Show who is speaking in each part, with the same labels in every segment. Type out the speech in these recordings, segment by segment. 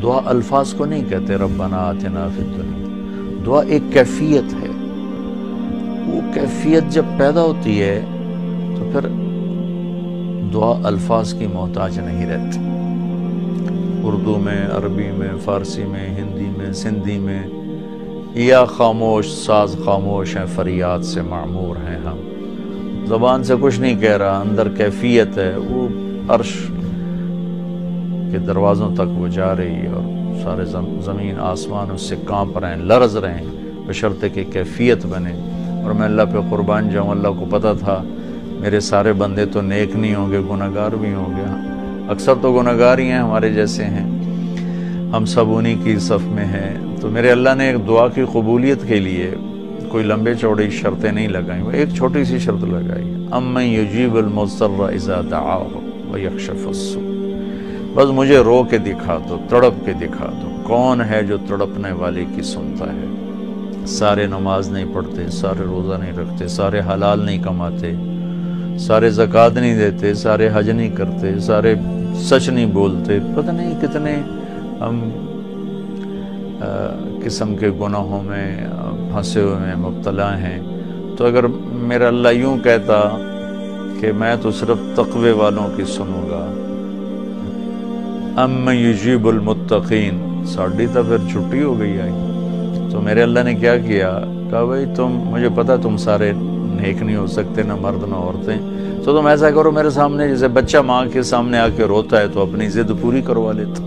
Speaker 1: دعا الفاظ کو نہیں کہتے ربنا آتنا فی الدنیا، دعا ایک کیفیت ہے، وہ کیفیت جب پیدا ہوتی ہے تو پھر دعا الفاظ کی محتاج نہیں رہتی۔ اردو میں، عربی میں، فارسی میں، ہندی میں، سندھی میں، یا خاموش ساز خاموش ہیں، فریاد سے معمور ہیں ہم، زبان سے کچھ نہیں کہہ رہا، اندر کیفیت ہے، وہ عرش کے دروازوں تک وہ جا رہی ہے اور سارے زمین آسمان اس سے کانپ رہے ہیں، لرز رہے ہیں، بشرطے کہ کیفیت بنے۔ اور میں اللہ پہ قربان جاؤں، اللہ کو پتہ تھا میرے سارے بندے تو نیک نہیں ہوں گے، گناہگار بھی ہوں گے، اکثر تو گناہگار ہی ہیں، ہمارے جیسے ہیں، ہم سب انہی کی صف میں ہیں۔ تو میرے اللہ نے ایک دعا کی قبولیت کے لیے کوئی لمبے چوڑی شرطیں نہیں لگائیں، وہ ایک چھوٹی سی شرط لگائی، امن یجیب المضطر اذا دعاہ ویکشف السوء، بس مجھے رو کے دکھا دو، تڑپ کے دکھا دو، کون ہے جو تڑپنے والے کی سنتا ہے۔ سارے نماز نہیں پڑھتے، سارے روزہ نہیں رکھتے، سارے حلال نہیں کماتے، سارے زکوٰۃ نہیں دیتے، سارے حج نہیں کرتے، سارے سچ نہیں بولتے، پتہ نہیں کتنے ہم قسم کے گناہوں میں پھنسے ہوئے ہیں، مبتلا ہیں۔ تو اگر میرا اللہ یوں کہتا کہ میں تو صرف تقوی والوں کی سنوں گا، امن یجیب المتقین، ساڑھی تو پھر چھٹی ہو گئی آئی۔ تو میرے اللہ نے کیا کیا، کہا بھائی تم، مجھے پتا تم سارے نیک نہیں ہو سکتے، نہ مرد نہ عورتیں، تو تم ایسا کرو میرے سامنے، جیسے بچہ ماں کے سامنے آ کے روتا ہے تو اپنی ضد پوری کروا لیتا،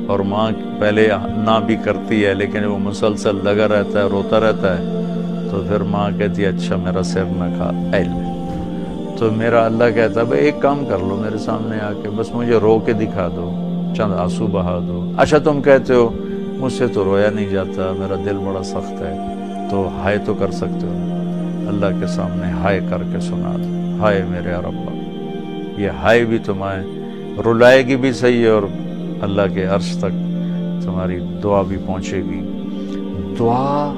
Speaker 1: اور ماں پہلے نہ بھی کرتی ہے لیکن وہ مسلسل لگا رہتا ہے، روتا رہتا ہے، تو پھر ماں کہتی ہے اچھا میرا سر نہ کھا علم۔ تو میرا اللہ کہتا ہے بھائی ایک کام کر لو، میرے سامنے آ کے بس مجھے رو کے دکھا دو، چند آنسو بہا دو۔ اچھا تم کہتے ہو مجھ سے تو رویا نہیں جاتا، میرا دل بڑا سخت ہے، تو ہائے تو کر سکتے ہو، اللہ کے سامنے ہائے کر کے سنا دو، ہائے میرے رب، یہ ہائے بھی تمہیں رلائے گی بھی صحیح، اور اللہ کے عرش تک تمہاری دعا بھی پہنچے گی۔ دعا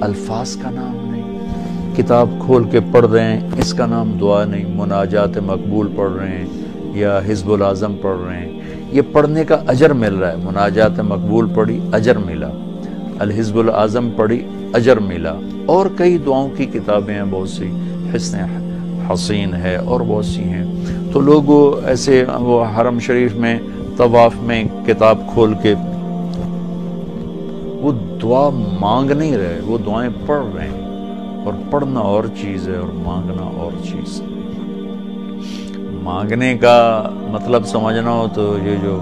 Speaker 1: الفاظ کا نام نہیں، کتاب کھول کے پڑھ رہے ہیں اس کا نام دعا نہیں، مناجات مقبول پڑھ رہے ہیں یا حزب العظم پڑھ رہے ہیں، یہ پڑھنے کا اجر مل رہا ہے، مناجات مقبول پڑھی اجر ملا، الحزب العظم پڑھی اجر ملا، اور کئی دعاؤں کی کتابیں ہیں بہت سی، حسن حسین ہے اور بہت سی ہیں۔ تو لوگ ایسے وہ حرم شریف میں طواف میں کتاب کھول کے وہ دعا مانگ نہیں رہے، وہ دعائیں پڑھ رہے ہیں، اور پڑھنا اور چیز ہے اور مانگنا اور چیز ہے۔ مانگنے کا مطلب سمجھنا ہو تو یہ جو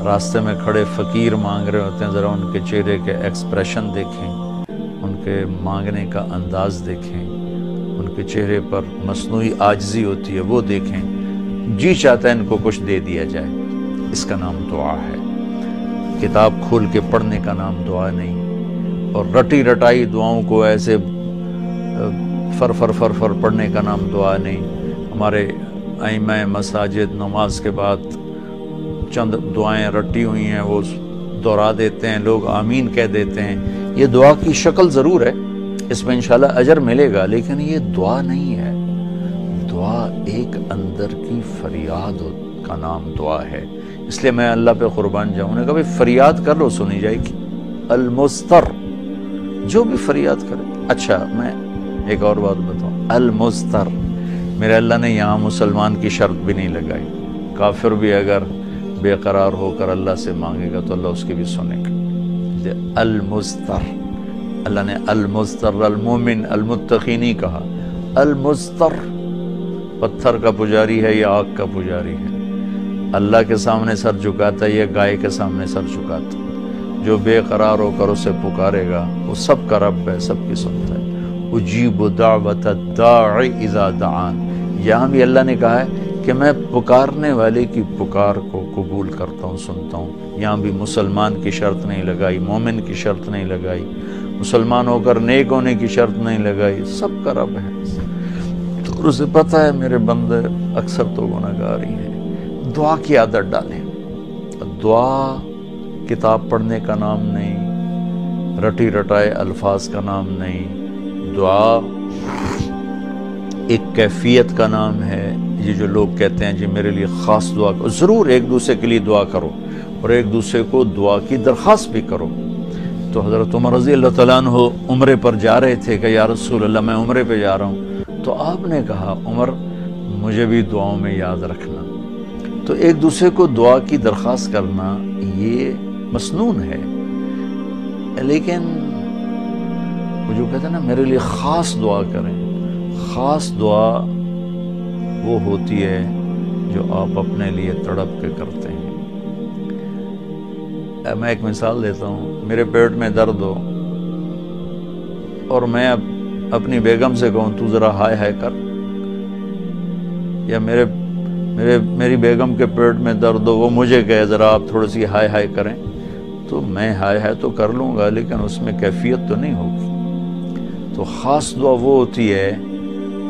Speaker 1: راستے میں کھڑے فقیر مانگ رہے ہوتے ہیں، ذرا ان کے چہرے کے ایکسپریشن دیکھیں، ان کے مانگنے کا انداز دیکھیں، ان کے چہرے پر مصنوعی عاجزی ہوتی ہے وہ دیکھیں، جی چاہتا ہے ان کو کچھ دے دیا جائے، اس کا نام دعا ہے۔ کتاب کھول کے پڑھنے کا نام دعا نہیں، اور رٹی رٹائی دعاؤں کو ایسے فر فر فر فر پڑھنے کا نام دعا نہیں۔ ہمارے ائمہ مساجد نماز کے بعد چند دعائیں رٹی ہوئی ہیں وہ دہرا دیتے ہیں، لوگ آمین کہہ دیتے ہیں، یہ دعا کی شکل ضرور ہے، اس میں انشاءاللہ اجر ملے گا، لیکن یہ دعا نہیں ہے۔ دعا ایک اندر کی فریاد کا نام دعا ہے، اس لیے میں اللہ پہ قربان جاؤں نے کہا بھائی فریاد کر لو سنی جائے گی، المضطر، جو بھی فریاد کرے۔ اچھا میں ایک اور بات بتاؤں، المضطر، میرے اللہ نے یہاں مسلمان کی شرط بھی نہیں لگائی، کافر بھی اگر بے قرار ہو کر اللہ سے مانگے گا تو اللہ اس کی بھی سنے گا۔ المضطر، اللہ نے المضطر المومن المتقی نہیں کہا، المضطر، پتھر کا پجاری ہے یا آگ کا پجاری ہے، اللہ کے سامنے سر جھکاتا ہے یا گائے کے سامنے سر جھکاتا ہے، جو بے قرار ہو کر اسے پکارے گا وہ سب کا رب ہے، سب کی سنتا ہے۔ اجیب دعوت الداع اذا دعان، یہاں بھی اللہ نے کہا ہے کہ میں پکارنے والے کی پکار کو قبول کرتا ہوں، سنتا ہوں۔ یہاں بھی مسلمان کی شرط نہیں لگائی، مومن کی شرط نہیں لگائی، مسلمان ہو کر نیک ہونے کی شرط نہیں لگائی، سب کا رب ہے، تو اسے پتہ ہے میرے بندے اکثر تو گناہگار ہی ہیں۔ دعا کی عادت ڈالیں، دعا کتاب پڑھنے کا نام نہیں، رٹی رٹائے الفاظ کا نام نہیں، دعا ایک کیفیت کا نام ہے۔ یہ جو لوگ کہتے ہیں جی میرے لیے خاص دعا کرو، ضرور ایک دوسرے کے لیے دعا کرو، اور ایک دوسرے کو دعا کی درخواست بھی کرو۔ تو حضرت عمر رضی اللہ تعالیٰ عنہ عمرے پر جا رہے تھے کہ یا رسول اللہ میں عمرے پہ جا رہا ہوں، تو آپ نے کہا عمر مجھے بھی دعاؤں میں یاد رکھنا۔ تو ایک دوسرے کو دعا کی درخواست کرنا یہ مسنون ہے، لیکن وہ جو کہتے ہیں نا میرے لیے خاص دعا کریں، خاص دعا وہ ہوتی ہے جو آپ اپنے لیے تڑپ کے کرتے ہیں۔ میں ایک مثال دیتا ہوں، میرے پیٹ میں درد ہو اور میں اب اپنی بیگم سے کہوں تو ذرا ہائے ہائے کر، یا میری بیگم کے پیٹ میں درد ہو وہ مجھے کہے ذرا آپ تھوڑی سی ہائے ہائے کریں، تو میں ہائے ہائے تو کر لوں گا لیکن اس میں کیفیت تو نہیں ہوگی۔ تو خاص دعا وہ ہوتی ہے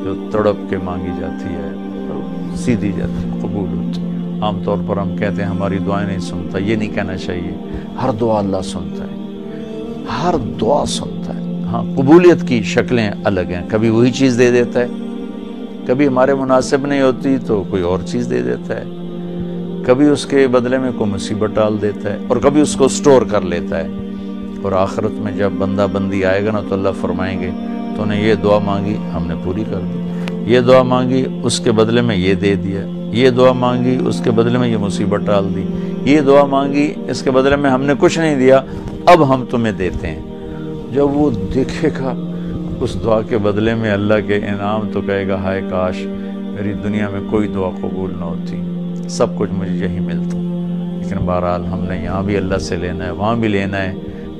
Speaker 1: جو تڑپ کے مانگی جاتی ہے اور سیدھی جاتی ہے، قبول ہوتی ہے۔ عام طور پر ہم کہتے ہیں ہماری دعائیں نہیں سنتا، یہ نہیں کہنا چاہیے، ہر دعا اللہ سنتا ہے، ہر دعا سنتا ہے۔ ہاں قبولیت کی شکلیں الگ ہیں، کبھی وہی چیز دے دیتا ہے، کبھی ہمارے مناسب نہیں ہوتی تو کوئی اور چیز دے دیتا ہے، کبھی اس کے بدلے میں کوئی مصیبت ڈال دیتا ہے، اور کبھی اس کو سٹور کر لیتا ہے۔ اور آخرت میں جب بندہ بندی آئے گا نا تو اللہ فرمائیں گے تو نے یہ دعا مانگی ہم نے پوری کر دی، یہ دعا مانگی اس کے بدلے میں یہ دے دیا، یہ دعا مانگی اس کے بدلے میں یہ مصیبت ڈال دی، یہ دعا مانگی اس کے بدلے میں ہم نے کچھ نہیں دیا اب ہم تمہیں دیتے ہیں۔ جب وہ دیکھے گا اس دعا کے بدلے میں اللہ کے انعام تو کہے گا ہائے کاش میری دنیا میں کوئی دعا قبول نہ ہوتی، سب کچھ مجھے یہی ملتا۔ لیکن بہرحال ہم نے یہاں بھی اللہ سے لینا ہے، وہاں بھی لینا ہے،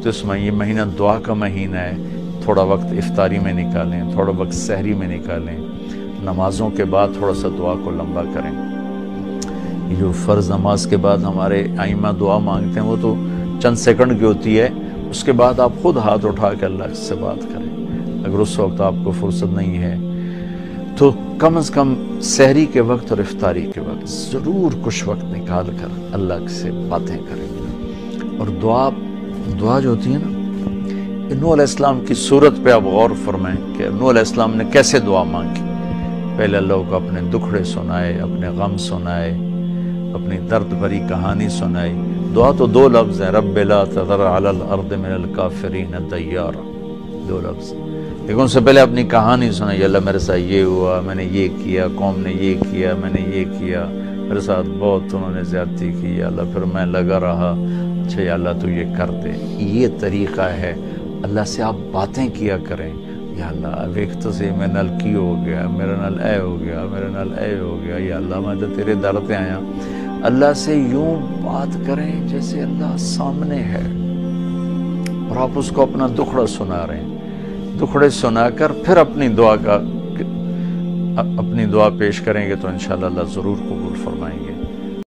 Speaker 1: تو اس میں یہ مہینہ دعا کا مہینہ ہے، تھوڑا وقت افطاری میں نکالیں، تھوڑا وقت سحری میں نکالیں، نمازوں کے بعد تھوڑا سا دعا کو لمبا کریں۔ جو فرض نماز کے بعد ہمارے ائمہ دعا مانگتے ہیں وہ تو چند سیکنڈ کی ہوتی ہے، اس کے بعد آپ خود ہاتھ اٹھا کے اللہ سے بات کریں۔ اگر اس وقت آپ کو فرصت نہیں ہے تو کم از کم سحری کے وقت اور افطاری کے وقت ضرور کچھ وقت نکال کر اللہ سے باتیں کریں۔ اور دعا جو ہوتی ہے نا، نوح علیہ السلام کی صورت پہ آپ غور فرمائیں کہ نوح علیہ السلام نے کیسے دعا مانگی۔ پہلے اللہ کو اپنے دکھڑے سنائے، اپنے غم سنائے، اپنی درد بھری کہانی سنائی۔ دعا تو دو لفظ ہیں، رب لا تذر علی الارض من الکافرین دیارا، دو لفظ، لیکن اس سے پہلے اپنی کہانی سنائی، اللہ میرے ساتھ یہ ہوا، میں نے یہ کیا، قوم نے یہ کیا، میں نے یہ کیا، میرے ساتھ بہت انہوں نے زیادتی کی، یا اللہ پھر میں لگا رہا، اچھا یا اللہ تو یہ کر دے۔ یہ طریقہ ہے، اللہ سے آپ باتیں کیا کریں، یا اللہ ویک تو سے میں نل کی ہو گیا، میرا نل اے ہو گیا، میرا نل اے ہو گیا، یا اللہ میں تو تیرے در پہ آیا۔ اللہ سے یوں بات کریں جیسے اللہ سامنے ہے، اور آپ اس کو اپنا دکھڑا سنا رہے ہیں۔ دکھڑے سنا کر پھر اپنی دعا پیش کریں گے تو انشاءاللہ اللہ ضرور قبول فرمائیں گے۔